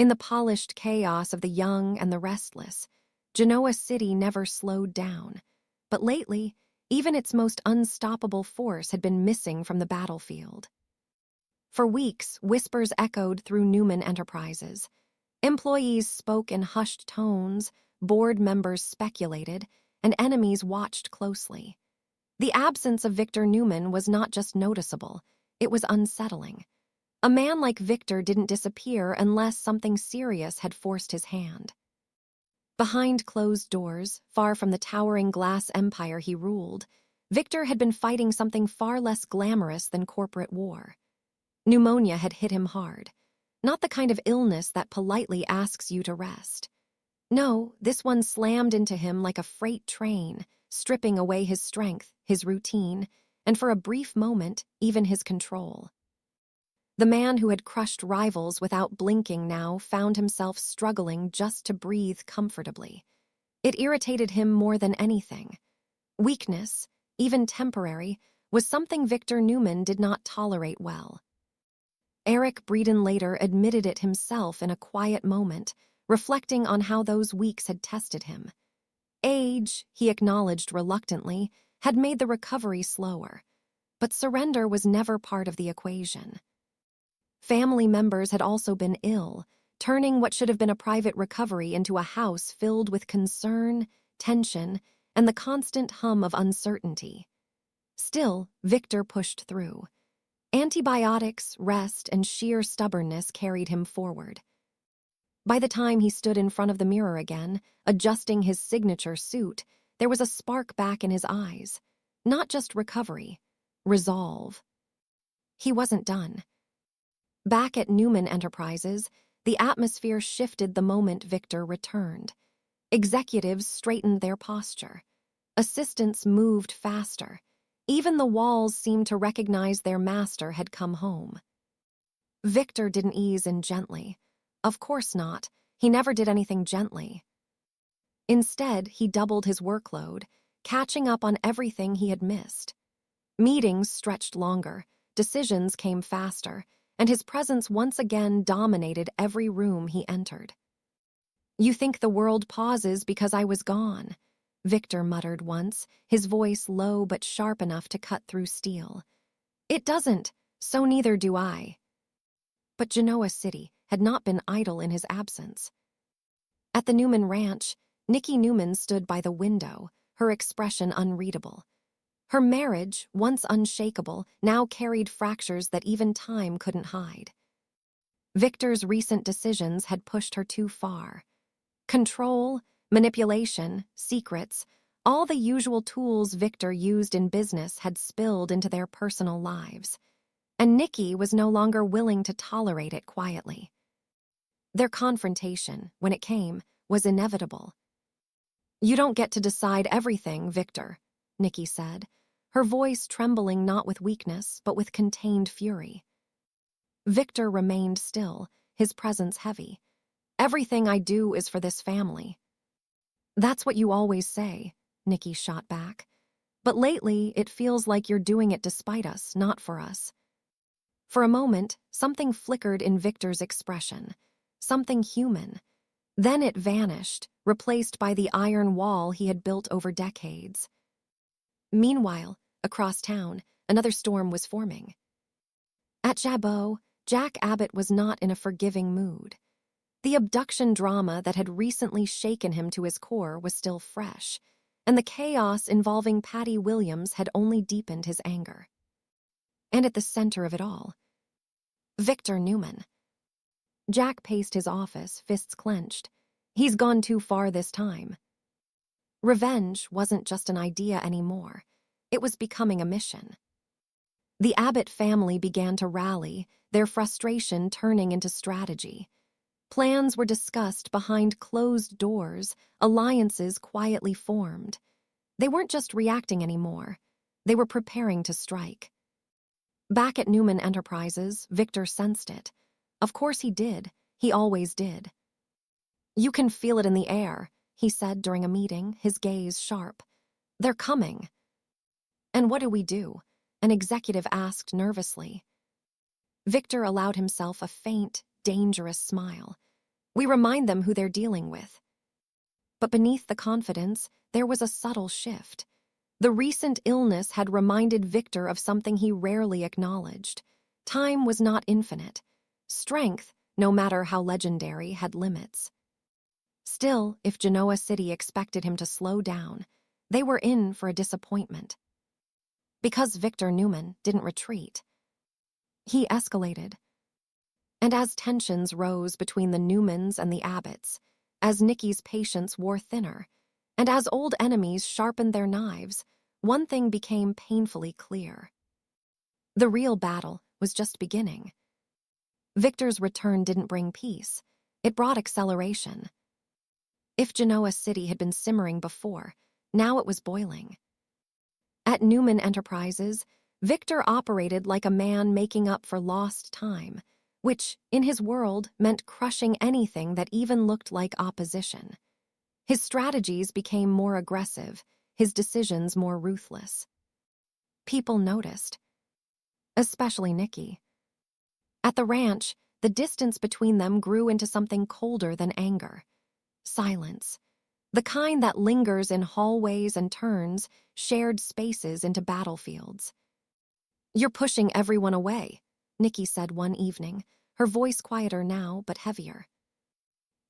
In the polished chaos of the young and the restless, Genoa City never slowed down. But lately, even its most unstoppable force had been missing from the battlefield. For weeks, whispers echoed through Newman Enterprises. Employees spoke in hushed tones, board members speculated, and enemies watched closely. The absence of Victor Newman was not just noticeable, it was unsettling. A man like Victor didn't disappear unless something serious had forced his hand. Behind closed doors, far from the towering glass empire he ruled, Victor had been fighting something far less glamorous than corporate war. Pneumonia had hit him hard. Not the kind of illness that politely asks you to rest. No, this one slammed into him like a freight train, stripping away his strength, his routine, and for a brief moment, even his control. The man who had crushed rivals without blinking now found himself struggling just to breathe comfortably. It irritated him more than anything. Weakness, even temporary, was something Victor Newman did not tolerate well. Braeden later admitted it himself in a quiet moment, reflecting on how those weeks had tested him. Age, he acknowledged reluctantly, had made the recovery slower, but surrender was never part of the equation. Family members had also been ill, turning what should have been a private recovery into a house filled with concern, tension, and the constant hum of uncertainty. Still, Victor pushed through. Antibiotics, rest, and sheer stubbornness carried him forward. By the time he stood in front of the mirror again, adjusting his signature suit, there was a spark back in his eyes. Not just recovery, resolve. He wasn't done. Back at Newman Enterprises, the atmosphere shifted the moment Victor returned. Executives straightened their posture. Assistants moved faster. Even the walls seemed to recognize their master had come home. Victor didn't ease in gently. Of course not. He never did anything gently. Instead, he doubled his workload, catching up on everything he had missed. Meetings stretched longer, decisions came faster, and his presence once again dominated every room he entered. "You think the world pauses because I was gone," Victor muttered once, his voice low but sharp enough to cut through steel. "It doesn't, so neither do I." But Genoa City had not been idle in his absence. At the Newman Ranch, Nikki Newman stood by the window, her expression unreadable. Her marriage, once unshakable, now carried fractures that even time couldn't hide. Victor's recent decisions had pushed her too far. Control, manipulation, secrets, all the usual tools Victor used in business had spilled into their personal lives. And Nikki was no longer willing to tolerate it quietly. Their confrontation, when it came, was inevitable. "You don't get to decide everything, Victor," Nikki said, her voice trembling not with weakness, but with contained fury. Victor remained still, his presence heavy. "Everything I do is for this family." "That's what you always say," Nikki shot back. "But lately, it feels like you're doing it despite us, not for us." For a moment, something flickered in Victor's expression, something human. Then it vanished, replaced by the iron wall he had built over decades. Meanwhile, across town, another storm was forming. At Jabot, Jack Abbott was not in a forgiving mood. The abduction drama that had recently shaken him to his core was still fresh, and the chaos involving Patty Williams had only deepened his anger. And at the center of it all, Victor Newman. Jack paced his office, fists clenched. He's gone too far this time. Revenge wasn't just an idea anymore. It was becoming a mission. The Abbott family began to rally, their frustration turning into strategy. Plans were discussed behind closed doors, alliances quietly formed. They weren't just reacting anymore. They were preparing to strike. Back at Newman Enterprises, Victor sensed it. Of course he did. He always did. "You can feel it in the air," he said during a meeting, his gaze sharp. "They're coming." "And what do we do?" an executive asked nervously. Victor allowed himself a faint, dangerous smile. We remind them who they're dealing with. But beneath the confidence, there was a subtle shift. The recent illness had reminded Victor of something he rarely acknowledged. Time was not infinite. Strength, no matter how legendary, had limits. Still, if Genoa City expected him to slow down, they were in for a disappointment. Because Victor Newman didn't retreat. He escalated. And as tensions rose between the Newmans and the Abbotts, as Nikki's patience wore thinner, and as old enemies sharpened their knives, one thing became painfully clear. The real battle was just beginning. Victor's return didn't bring peace. It brought acceleration. If Genoa City had been simmering before, now it was boiling. At Newman Enterprises, Victor operated like a man making up for lost time, which, in his world, meant crushing anything that even looked like opposition. His strategies became more aggressive, his decisions more ruthless. People noticed, especially Nikki. At the ranch, the distance between them grew into something colder than anger. Silence. The kind that lingers in hallways and turns shared spaces into battlefields. "You're pushing everyone away," Nikki said one evening, her voice quieter now but heavier.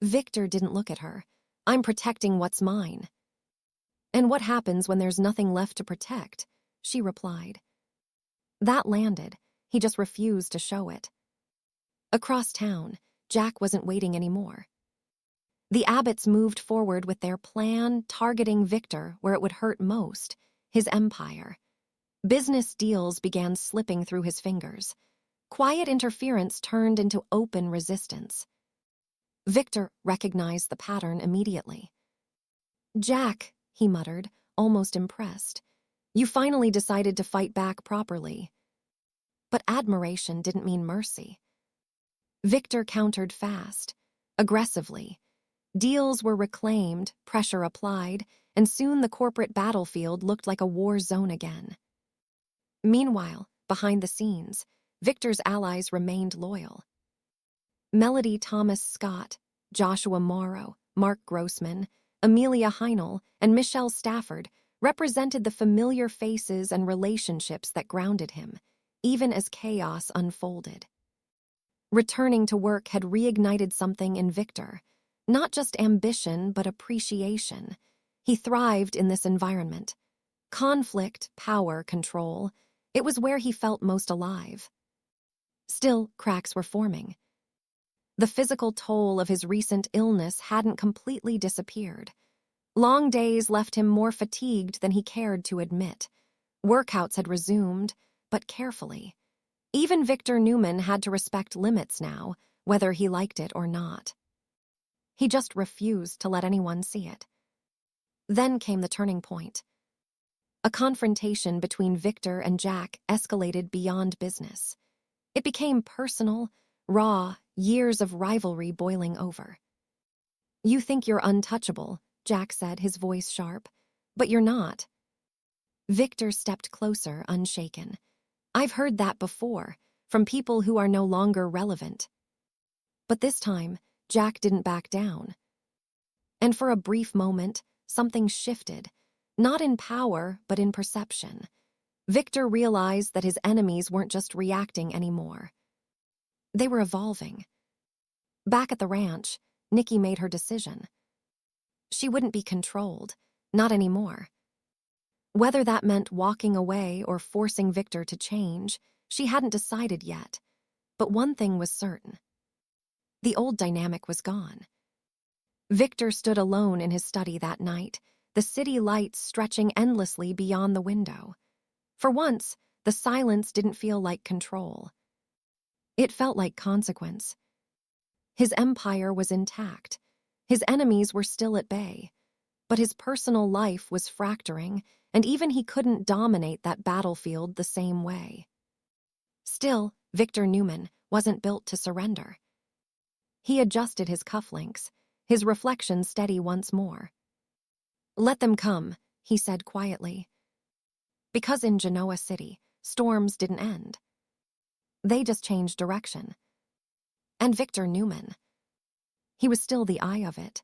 Victor didn't look at her. "I'm protecting what's mine." "And what happens when there's nothing left to protect?" she replied. That landed. He just refused to show it. Across town, Jack wasn't waiting anymore. The Abbotts moved forward with their plan, targeting Victor where it would hurt most, his empire. Business deals began slipping through his fingers. Quiet interference turned into open resistance. Victor recognized the pattern immediately. "Jack," he muttered, almost impressed, "you finally decided to fight back properly." But admiration didn't mean mercy. Victor countered fast, aggressively. Deals were reclaimed, pressure applied, and soon the corporate battlefield looked like a war zone again. Meanwhile, behind the scenes, Victor's allies remained loyal. Melody Thomas Scott, Joshua Morrow, Mark Grossman, Amelia Heinel, and Michelle Stafford represented the familiar faces and relationships that grounded him, even as chaos unfolded. Returning to work had reignited something in Victor. Not just ambition, but appreciation. He thrived in this environment. Conflict, power, control. It was where he felt most alive. Still, cracks were forming. The physical toll of his recent illness hadn't completely disappeared. Long days left him more fatigued than he cared to admit. Workouts had resumed, but carefully. Even Victor Newman had to respect limits now, whether he liked it or not. He just refused to let anyone see it. Then came the turning point. A confrontation between Victor and Jack escalated beyond business. It became personal, raw, years of rivalry boiling over. "You think you're untouchable," Jack said, his voice sharp, "but you're not." Victor stepped closer, unshaken. "I've heard that before, from people who are no longer relevant." But this time, Jack didn't back down. And for a brief moment, something shifted, not in power, but in perception. Victor realized that his enemies weren't just reacting anymore. They were evolving. Back at the ranch, Nikki made her decision. She wouldn't be controlled, not anymore. Whether that meant walking away or forcing Victor to change, she hadn't decided yet. But one thing was certain. The old dynamic was gone. Victor stood alone in his study that night, the city lights stretching endlessly beyond the window. For once, the silence didn't feel like control. It felt like consequence. His empire was intact. His enemies were still at bay. But his personal life was fracturing, and even he couldn't dominate that battlefield the same way. Still, Victor Newman wasn't built to surrender. He adjusted his cufflinks, his reflection steady once more. "Let them come," he said quietly. Because in Genoa City, storms didn't end. They just changed direction. And Victor Newman. He was still the eye of it,